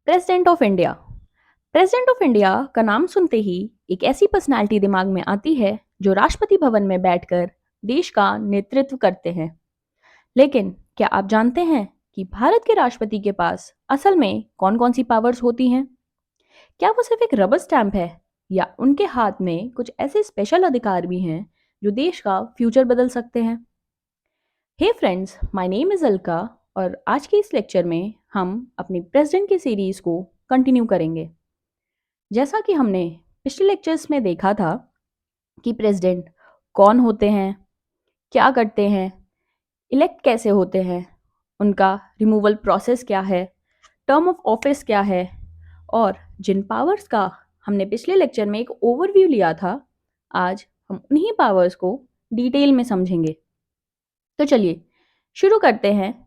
President of India. President of India का नाम सुनते ही एक ऐसी पर्सनालिटी दिमाग में आती है जो राष्ट्रपति भवन में बैठकर देश का नेतृत्व करते हैं। लेकिन क्या आप जानते हैं कि भारत के राष्ट्रपति के पास असल में कौन कौन सी पावर्स होती हैं? क्या वो सिर्फ एक रबर स्टैंप है या उनके हाथ में कुछ ऐसे स्पेशल अधिकार भी हैं जो देश का फ्यूचर बदल सकते हैं? Hey friends, my name is Alka और आज के इस लेक्चर में हम अपनी प्रेसिडेंट की सीरीज़ को कंटिन्यू करेंगे। जैसा कि हमने पिछले लेक्चर्स में देखा था कि प्रेसिडेंट कौन होते हैं, क्या करते हैं, इलेक्ट कैसे होते हैं, उनका रिमूवल प्रोसेस क्या है, टर्म ऑफ ऑफिस क्या है और जिन पावर्स का हमने पिछले लेक्चर में एक ओवरव्यू लिया था, आज हम उन्हीं पावर्स को डिटेल में समझेंगे। तो चलिए शुरू करते हैं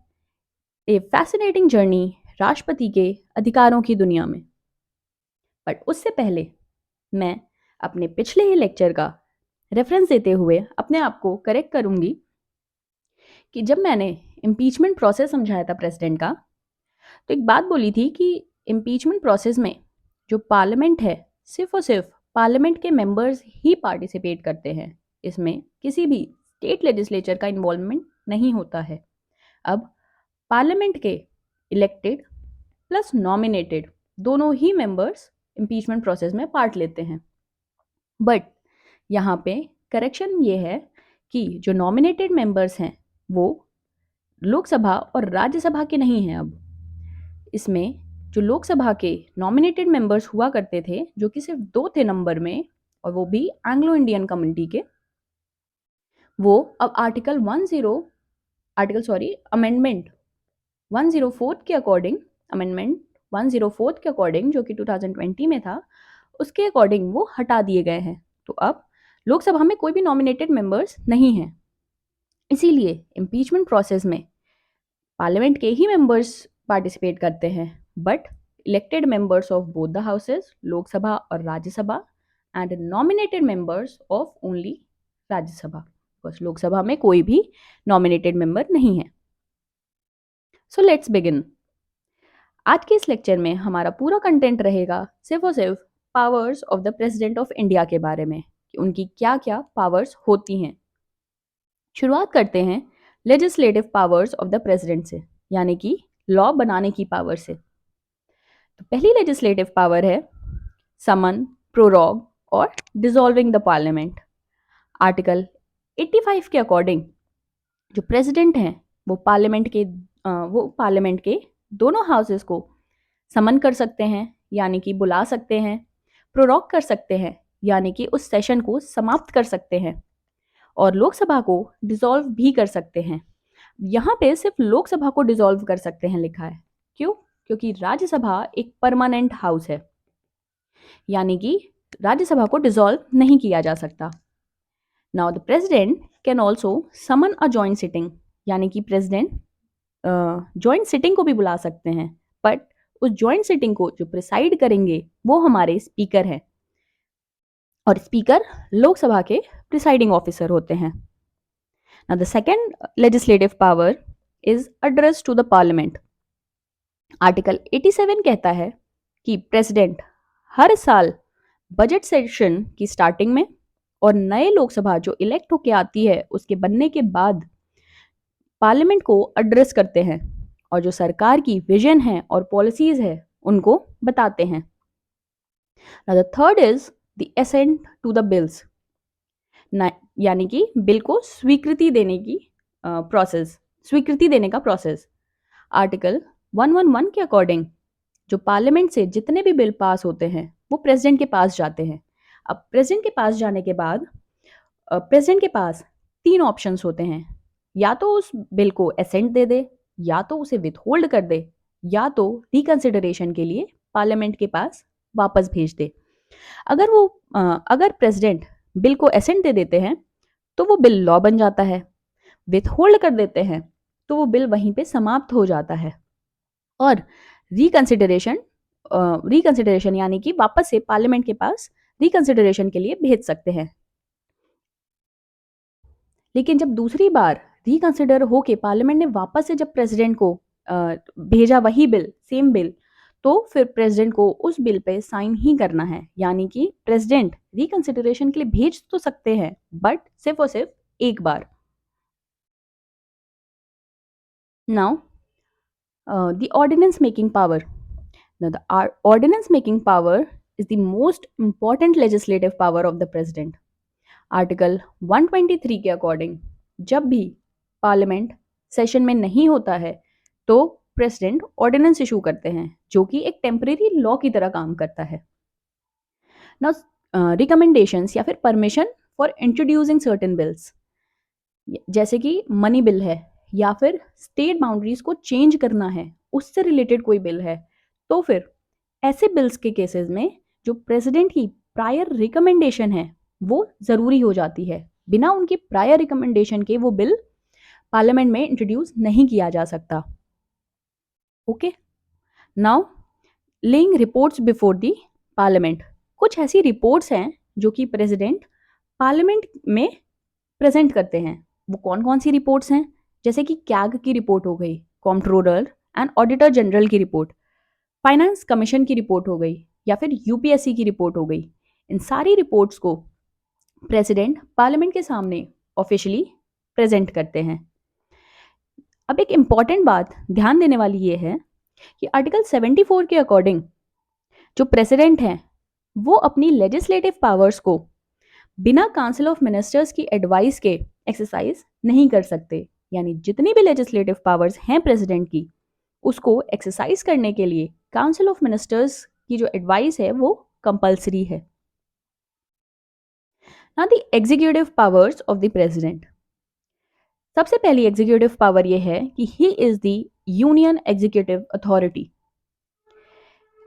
ए फैसिनेटिंग जर्नी राष्ट्रपति के अधिकारों की दुनिया में। बट उससे पहले मैं अपने पिछले ही लेक्चर का रेफरेंस देते हुए अपने आप को करेक्ट करूंगी कि जब मैंने इम्पीचमेंट प्रोसेस समझाया था प्रेसिडेंट का, तो एक बात बोली थी कि इम्पीचमेंट प्रोसेस में जो पार्लियामेंट है सिर्फ और सिर्फ पार्लियामेंट के मेंबर्स ही पार्टिसिपेट करते हैं। इसमें किसी भी स्टेट लेजिस्लेचर का इन्वॉल्वमेंट नहीं होता है। अब पार्लियामेंट के इलेक्टेड प्लस नॉमिनेटेड दोनों ही मेंबर्स इम्पीचमेंट प्रोसेस में पार्ट लेते हैं। बट यहाँ पे करेक्शन ये है कि जो नॉमिनेटेड मेंबर्स हैं वो लोकसभा और राज्यसभा के नहीं हैं। अब इसमें जो लोकसभा के नॉमिनेटेड मेंबर्स हुआ करते थे, जो कि सिर्फ 2 थे नंबर में, और वो भी एंग्लो इंडियन कम्युनिटी के, वो अब अमेंडमेंट 104 के अकॉर्डिंग, अमेंडमेंट 104 के अकॉर्डिंग जो कि 2020 में था, उसके अकॉर्डिंग वो हटा दिए गए हैं। तो अब लोकसभा में कोई भी नॉमिनेटेड मेंबर्स नहीं हैं। इसीलिए इम्पीचमेंट प्रोसेस में पार्लियामेंट के ही मेंबर्स पार्टिसिपेट करते हैं, but elected members of both the houses, Lok Sabha और Rajya Sabha, and nominated members of only Rajya Sabha. बस लोकसभा में कोई भी नॉमिनेटेड मेंबर नहीं है। So let's begin. आज के इस लेक्चर में हमारा पूरा कंटेंट रहेगा सिर्फ और सिर्फ powers of the president of India के बारे में, कि उनकी क्या क्या पावर्स होती हैं। शुरुआत करते हैं legislative powers of the president से, यानी कि लॉ बनाने की पावर से। तो पहली लेजिस्लेटिव पावर है समन, प्रोरोग और डिसॉल्विंग द पार्लियामेंट। आर्टिकल 85 के अकॉर्डिंग जो प्रेसिडेंट हैं वो पार्लियामेंट के दोनों हाउसेस को समन कर सकते हैं, यानी कि बुला सकते हैं, प्रोरोग कर सकते हैं, यानी कि उस सेशन को समाप्त कर सकते हैं, और लोकसभा को डिसॉल्व भी कर सकते हैं। यहाँ पे सिर्फ लोकसभा को डिसॉल्व कर सकते हैं लिखा है। क्यों? क्योंकि राज्यसभा एक परमानेंट हाउस है, यानी कि राज्यसभा को डिसॉल्व नहीं किया जा सकता। Now the president can also summon a joint sitting, यानी कि प्रेसिडेंट जॉइंट सिटिंग को भी बुला सकते हैं, बट उस जॉइंट सिटिंग को जो प्रिसाइड करेंगे वो हमारे स्पीकर हैं, और स्पीकर लोकसभा के प्रिसाइडिंग ऑफिसर होते हैं। Now the second legislative power is address to the parliament. Article 87 कहता है कि प्रेसिडेंट हर साल बजट सेशन की स्टार्टिंग में और नए लोकसभा जो इलेक्ट होके आती है उसके बनने के बाद पार्लियामेंट को एड्रेस करते हैं, और जो सरकार की विजन है और पॉलिसीज है उनको बताते हैं। Now the third is the assent to the bills, यानी कि बिल को स्वीकृति देने का प्रोसेस। आर्टिकल 111 के अकॉर्डिंग जो पार्लियामेंट से जितने भी बिल पास होते हैं वो प्रेसिडेंट के पास जाते हैं। अब प्रेसिडेंट के पास जाने के बाद प्रेसिडेंट के पास 3 ऑप्शंस होते हैं, या तो उस बिल को एसेंट दे दे, या तो उसे विथहोल्ड कर दे, या तो रिकंसिडरेशन के लिए पार्लियामेंट के पास वापस भेज दे। अगर प्रेसिडेंट बिल को एसेंट दे देते हैं तो वो बिल लॉ बन जाता है, विथहोल्ड कर देते हैं तो वो बिल वहीं पे समाप्त हो जाता है, और रिकंसिडरेशन यानी कि वापस से पार्लियामेंट के पास रिकंसिडरेशन के लिए भेज सकते हैं। लेकिन जब दूसरी बार रिकंसिडर होके पार्लियामेंट ने वापस से जब प्रेसिडेंट को भेजा वही बिल, सेम बिल, तो फिर प्रेसिडेंट को उस बिल पे साइन ही करना है, यानी कि प्रेसिडेंट रिकंसिडरेशन के लिए भेज तो सकते हैं बट सिर्फ और सिर्फ एक बार। Now the ordinance making power. Now, the ordinance making power is the most important legislative power of the president. Article 123 के अकॉर्डिंग जब भी पार्लियामेंट सेशन में नहीं होता है तो प्रेसिडेंट ऑर्डिनेंस इशू करते हैं, जो कि एक टेम्परेरी लॉ की तरह काम करता है। नाउ रिकमेंडेशंस या फिर permission for introducing certain bills, जैसे कि मनी बिल है या फिर स्टेट बाउंड्रीज को चेंज करना है, उससे रिलेटेड कोई बिल है, तो फिर ऐसे बिल्स के केसेस में जो प्रेसिडेंट की प्रायर रिकमेंडेशन है वो ज़रूरी हो जाती है। बिना उनकी प्रायर रिकमेंडेशन के वो बिल पार्लियामेंट में इंट्रोड्यूस नहीं किया जा सकता। Okay, now laying reports before the parliament. कुछ ऐसी रिपोर्ट्स हैं जो कि प्रेसिडेंट पार्लियामेंट में प्रेजेंट करते हैं। वो कौन कौन सी रिपोर्ट्स हैं? जैसे कि कैग की रिपोर्ट हो गई, कॉम्प्ट्रोलर एंड ऑडिटर जनरल की रिपोर्ट, फाइनेंस कमीशन की रिपोर्ट हो गई, या फिर यूपीएससी की रिपोर्ट हो गई। इन सारी रिपोर्ट्स को प्रेसिडेंट पार्लियामेंट के सामने ऑफिशियली प्रेजेंट करते हैं। अब एक इम्पॉर्टेंट बात ध्यान देने वाली ये है कि आर्टिकल 74 के अकॉर्डिंग जो प्रेसिडेंट हैं वो अपनी लेजिस्लेटिव पावर्स को बिना काउंसिल ऑफ मिनिस्टर्स की एडवाइस के एक्सरसाइज नहीं कर सकते। यानी जितनी भी लेजिस्लेटिव पावर्स हैं प्रेसिडेंट की, उसको एक्सरसाइज करने के लिए काउंसिल ऑफ मिनिस्टर्स की जो एडवाइस है वो कंपलसरी है। Now the executive powers of the president. सबसे पहली एग्जीक्यूटिव पावर ये है कि he is the union executive authority.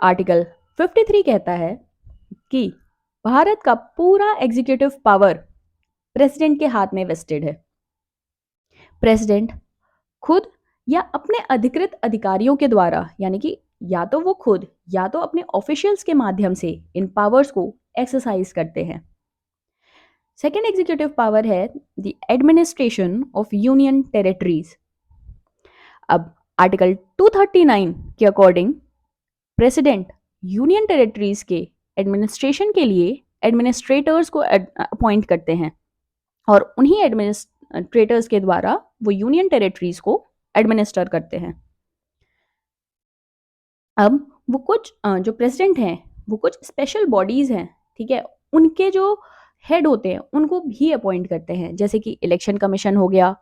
Article 53 कहता है कि भारत का पूरा एग्जीक्यूटिव पावर प्रेसिडेंट के हाथ में वेस्टेड है। प्रेसिडेंट खुद या अपने अधिकृत अधिकारियों के द्वारा, यानी कि या तो वो खुद या तो अपने ऑफिशियल्स के माध्यम से इन पावर्स को एक्सरसाइज करते हैं। सेकेंड एग्जीक्यूटिव पावर है the administration of union territories. अब आर्टिकल 239 के अकॉर्डिंग प्रेसिडेंट यूनियन टेरिटरीज के एडमिनिस्ट्रेशन के लिए एडमिनिस्ट्रेटर्स को अपॉइंट करते हैं और उन्हीं एडमिनिस्ट्रेटर्स के द्वारा वो यूनियन टेरिटरीज को एडमिनिस्टर करते हैं। अब वो कुछ जो प्रेसिडेंट हैं वो कुछ स्पेशल बॉडीज हैं, ठीक है, उनके जो हेड होते हैं उनको भी अपॉइंट करते हैं, जैसे कि इलेक्शन कमीशन हो गया,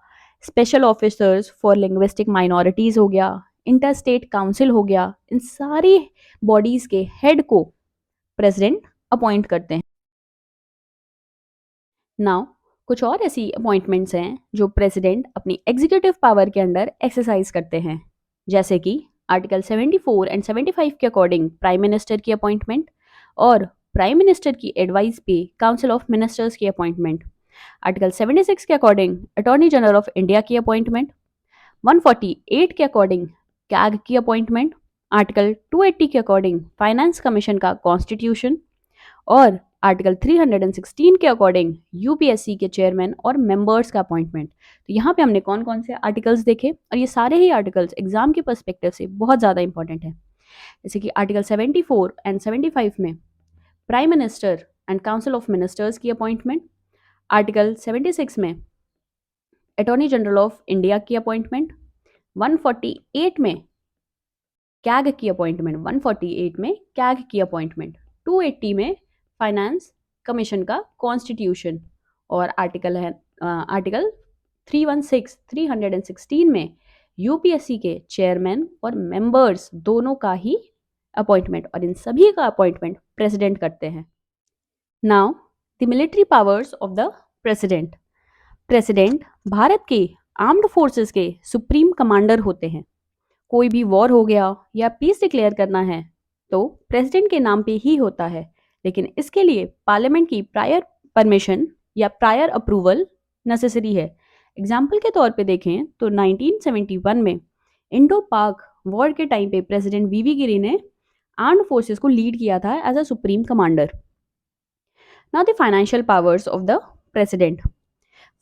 special officers for linguistic minorities हो गया, इंटर स्टेट काउंसिल हो गया। इन सारी बॉडीज के हेड को प्रेसिडेंट अपॉइंट करते हैं। नाउ कुछ और ऐसी अपॉइंटमेंट्स हैं जो प्रेसिडेंट अपनी एग्जीक्यूटिव पावर के अंडर एक्सरसाइज करते हैं, जैसे कि आर्टिकल 74 एंड 75 के अकॉर्डिंग प्राइम मिनिस्टर की अपॉइंटमेंट और प्राइम मिनिस्टर की एडवाइस पे काउंसिल ऑफ मिनिस्टर्स की अपॉइंटमेंट, आर्टिकल 76 के according attorney general of India की अपॉइंटमेंट, 148 के अकॉर्डिंग कैग की अपॉइंटमेंट, आर्टिकल 280 के अकॉर्डिंग फाइनेंस कमीशन का कॉन्स्टिट्यूशन और आर्टिकल 316 के अकॉर्डिंग यूपीएससी के चेयरमैन और मेंबर्स का अपॉइंटमेंट। तो यहाँ पे हमने कौन कौन से आर्टिकल्स देखे और ये सारे ही आर्टिकल्स एग्जाम के पर्सपेक्टिव से बहुत ज़्यादा इंपॉर्टेंट है। जैसे कि आर्टिकल 74 एंड 75 में prime minister and council of ministers की अपॉइंटमेंट, आर्टिकल 76 में अटॉर्नी जनरल ऑफ इंडिया की अपॉइंटमेंट, 148 में कैग की अपॉइंटमेंट, 148 में कैग की अपॉइंटमेंट, 280 में फाइनेंस कमीशन का कॉन्स्टिट्यूशन और आर्टिकल 316 में यूपीएससी के चेयरमैन और मेंबर्स दोनों का ही अपॉइंटमेंट, और इन सभी का अपॉइंटमेंट प्रेसिडेंट करते हैं। Now the military powers of the president. President Bharat के आर्म्ड फोर्सेस के सुप्रीम कमांडर होते हैं। कोई भी वॉर हो गया या पीस डिक्लेयर करना है तो प्रेसिडेंट के नाम पे ही होता है, लेकिन इसके लिए पार्लियामेंट की प्रायर परमिशन या प्रायर अप्रूवल नेसेसरी है। एग्जाम्पल के तौर पे देखें तो 1971 में इंडो पाक वॉर के टाइम पे प्रेसिडेंट वीवी गिरी ने आर्म्ड फोर्सेस को लीड किया था as a supreme commander. Now the financial powers of the president.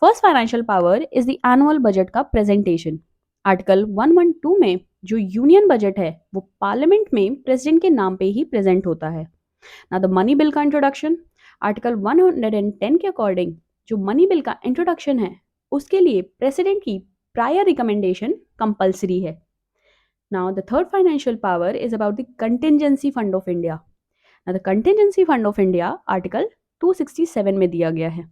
First financial power is the annual budget का प्रेजेंटेशन। आर्टिकल 112 में जो यूनियन बजट है वो पार्लियामेंट में प्रेसिडेंट के नाम पे ही प्रेजेंट होता है। ना द मनी बिल का इंट्रोडक्शन, आर्टिकल 110 के अकॉर्डिंग जो मनी बिल का इंट्रोडक्शन है उसके लिए प्रेसिडेंट की प्रायर रिकमेंडेशन कंपलसरी है। Now the third financial power is about the contingency fund of India. Now the contingency fund of India article 267 में दिया गया है।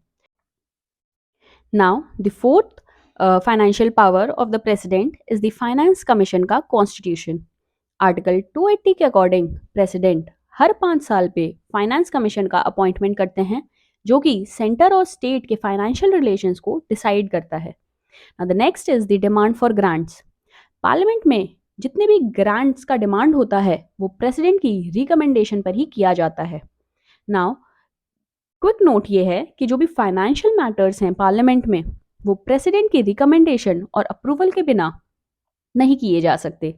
Now the fourth financial power of the president is the finance commission का constitution. Article 280 के according president हर 5 साल पे finance commission का appointment करते हैं जो कि सेंटर और स्टेट के फाइनेंशियल रिलेशंस को डिसाइड करता है। Now the next is the demand for grants. Parliament में जितने भी ग्रांट्स का डिमांड होता है वो प्रेसिडेंट की रिकमेंडेशन पर ही किया जाता है। नाउ क्विक नोट ये है कि जो भी फाइनेंशियल मैटर्स हैं पार्लियामेंट में वो प्रेसिडेंट की रिकमेंडेशन और अप्रूवल के बिना नहीं किए जा सकते।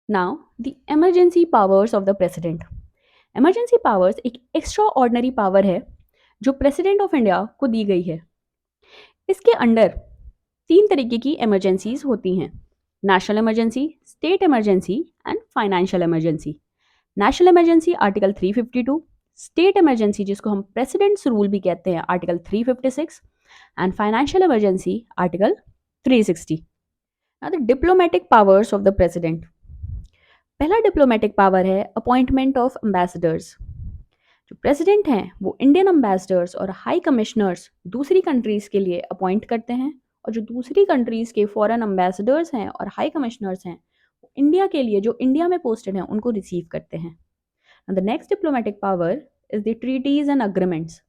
Now the emergency powers of the president. Emergency powers एक एक्स्ट्रा ऑर्डनरी पावर है जो प्रेसिडेंट ऑफ इंडिया को दी गई है। इसके अंडर 3 तरीके की इमरजेंसीज होती हैं: national emergency, state emergency and financial emergency. National emergency article 352, state emergency जिसको हम प्रेसिडेंट्स रूल भी कहते हैं article 356 and financial emergency article 360। Now the diplomatic powers of the president. पहला डिप्लोमेटिक पावर है अपॉइंटमेंट ऑफ एम्बेसडर्स। जो president हैं वो इंडियन एम्बेसडर्स और हाई कमिश्नर्स दूसरी कंट्रीज़ के लिए अपॉइंट करते हैं और जो दूसरी कंट्रीज़ के फॉरेन एम्बेसडर्स हैं और हाई कमिश्नर्स हैं वो इंडिया के लिए जो इंडिया में पोस्टेड हैं उनको रिसीव करते हैं। The next diplomatic power is the treaties and agreements.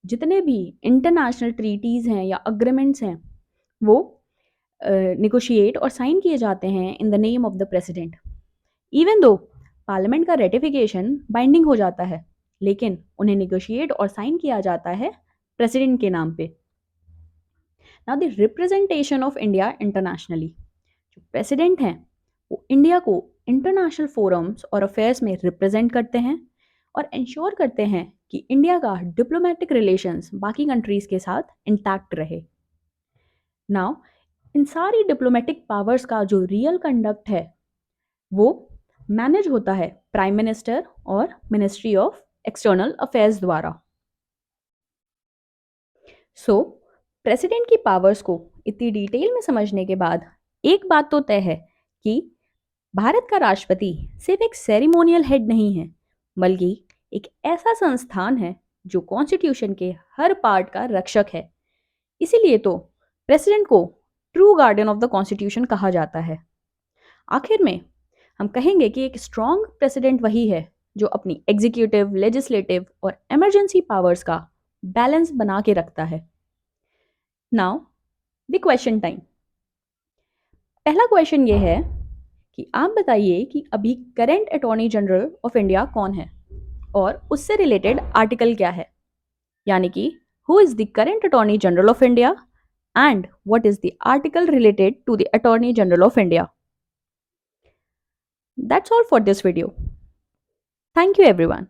जितने भी इंटरनेशनल ट्रीटीज़ हैं या अग्रीमेंट्स हैं वो निगोशिएट और साइन किए जाते हैं in the name of the president. Even though parliament का रेटिफिकेशन बाइंडिंग हो जाता है लेकिन उन्हें निगोशिएट और साइन किया जाता है प्रेसिडेंट के नाम पे। Now the representation of India internationally. जो प्रेसिडेंट हैं वो इंडिया को इंटरनेशनल फोरम्स और अफेयर्स में रिप्रेजेंट करते हैं और इंश्योर करते हैं कि इंडिया का डिप्लोमेटिक रिलेशंस बाकी कंट्रीज़ के साथ इंटैक्ट रहे। नाउ इन सारी डिप्लोमेटिक पावर्स का जो रियल कंडक्ट है वो मैनेज होता है प्राइम मिनिस्टर और मिनिस्ट्री ऑफ एक्सटर्नल अफेयर्स द्वारा। सो प्रेसिडेंट की पावर्स को इतनी डिटेल में समझने के बाद एक बात तो तय है कि भारत का राष्ट्रपति सिर्फ एक सेरेमोनियल हेड नहीं है बल्कि एक ऐसा संस्थान है जो कॉन्स्टिट्यूशन के हर पार्ट का रक्षक है। इसीलिए तो प्रेसिडेंट को true guardian of the constitution कहा जाता है। आखिर में हम कहेंगे कि एक स्ट्रॉन्ग प्रेसिडेंट वही है जो अपनी एग्जीक्यूटिव, लेजिस्लेटिव और इमरजेंसी पावर्स का बैलेंस बना के रखता है। Now the question time. पहला क्वेश्चन ये है कि आप बताइए कि अभी current attorney general of India कौन है और उससे रिलेटेड आर्टिकल क्या है, यानी कि who is the current attorney general of India and what is the article related to the attorney general of India. That's all for this video. Thank you everyone.